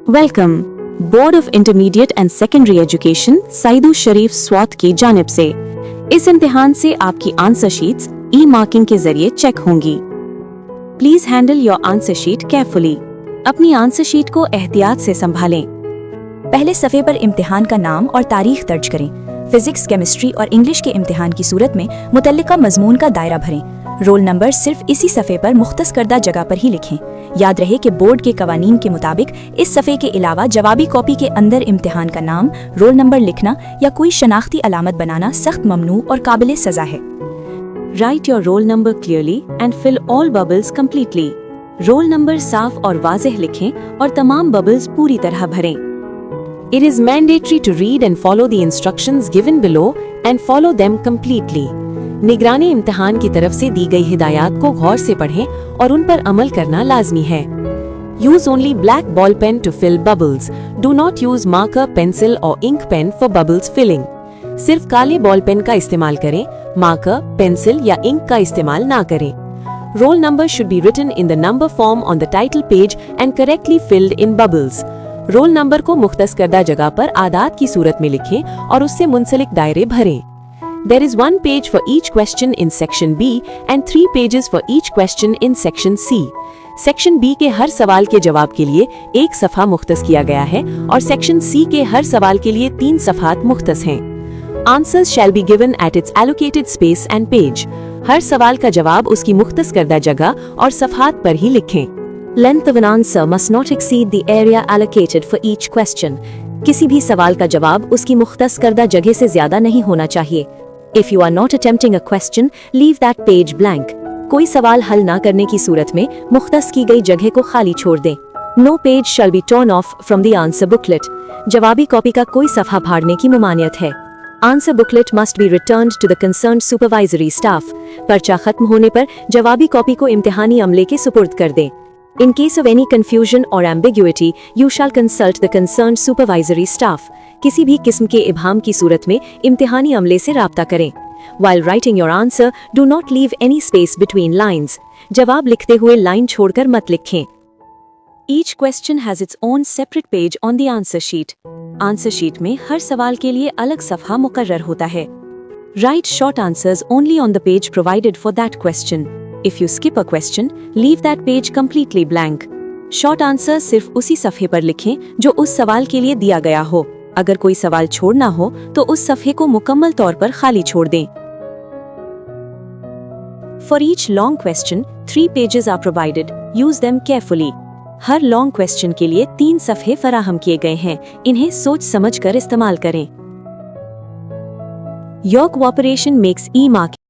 Welcome. Board of intermediate and secondary education Saidu Sharif Swat की जानिब से इस इम्तिहान से आपकी आंसर शीट्स ई मार्किंग के जरिए चेक होंगी। Please handle your answer sheet carefully. अपनी आंसर शीट को एहतियात से संभालें। पहले सफ़े पर इम्तिहान का नाम और तारीख दर्ज करें। फिजिक्स, केमिस्ट्री और इंग्लिश के इम्तिहान की सूरत में मुतल्लिका मजमून का दायरा भरें। रोल नंबर सिर्फ इसी सफ़े पर मुख्तस करदा जगह पर ही लिखें। याद रहे कि बोर्ड के कवानीन के मुताबिक इस सफ़े के अलावा जवाबी कॉपी के अंदर इम्तिहान का नाम, रोल नंबर लिखना या कोई शनाख्ती अलामत बनाना सख्त ममनू और काबिल सज़ा है। Write your roll number clearly and fill all bubbles completely. Roll number साफ और वाज़ेह लिखें और तमाम बबल्स पूरी तरह भरें। It is mandatory to read and follow the instructions given below and follow them completely. निगरानी इम्तिहान की तरफ से दी गई हिदायत को गौर से पढ़ें और उन पर अमल करना लाजमी है। Use only black ball pen to fill bubbles. Do not use marker, pencil or ink pen for bubbles filling. सिर्फ काले बॉल पेन का इस्तेमाल करें, मार्कर, पेंसिल या इंक का इस्तेमाल ना करें। Roll number should be written in the number form on the title page and correctly filled in bubbles. Roll number को मुख्तस करदा जगह पर आदात की सूरत में लिखें और उससे मुंसलिक दायरे भरें। There is 1 page for each question in section B and 3 pages for each question in section C. Section B के हर सवाल के जवाब के लिए एक सफ़ा मुख्तस किया गया है और सेक्शन C के हर सवाल के लिए 3 सफ़ात मुख्तस हैं। Answers shall be given at its allocated space and page. हर सवाल का जवाब उसकी मुख्तस करदा जगह और सफ़ात पर ही लिखें। Length of an answer must not exceed the area allocated for each question. किसी भी सवाल का जवाब उसकी मुख्तस करदा जगह से ज्यादा नहीं होना चाहिए। If you are not attempting a question, leave that page blank. कोई सवाल हल ना करने की सूरत में मुख्तस की गई जगह को खाली छोड़ दें। No page shall be torn off from the answer booklet. जवाबी कॉपी का कोई सफ़ा फाड़ने की मुमानियत है। Answer booklet must be returned to the concerned supervisory staff. पर्चा खत्म होने पर जवाबी कॉपी को इम्तिहानी अमले के सुपुर्द कर दें। In case of any confusion or ambiguity, you shall consult the concerned supervisory staff. किसी भी किस्म के इब्हाम की सूरत में इम्तिहानी अमले से राब्ता करें। While writing your answer, do not leave any space between lines. जवाब लिखते हुए लाइन छोड़कर मत लिखें। Each question has its own separate page on the answer sheet. Answer sheet में हर सवाल के लिए अलग सफ़हा मुकर्रर होता है। Write short answers only on the page provided for that question. If you skip a question, leave that page completely blank. Short answer सिर्फ उसी सफ़े पर लिखें जो उस सवाल के लिए दिया गया हो। अगर कोई सवाल छोड़ना हो तो उस सफ़े को मुकम्मल तौर पर खाली छोड़ दें। For each long question, 3 pages are provided. Use them carefully. Her long question के लिए 3 सफ़े फराहम किए गए हैं। इन्हें सोच समझ कर इस्तेमाल करें। Your cooperation makes e-marking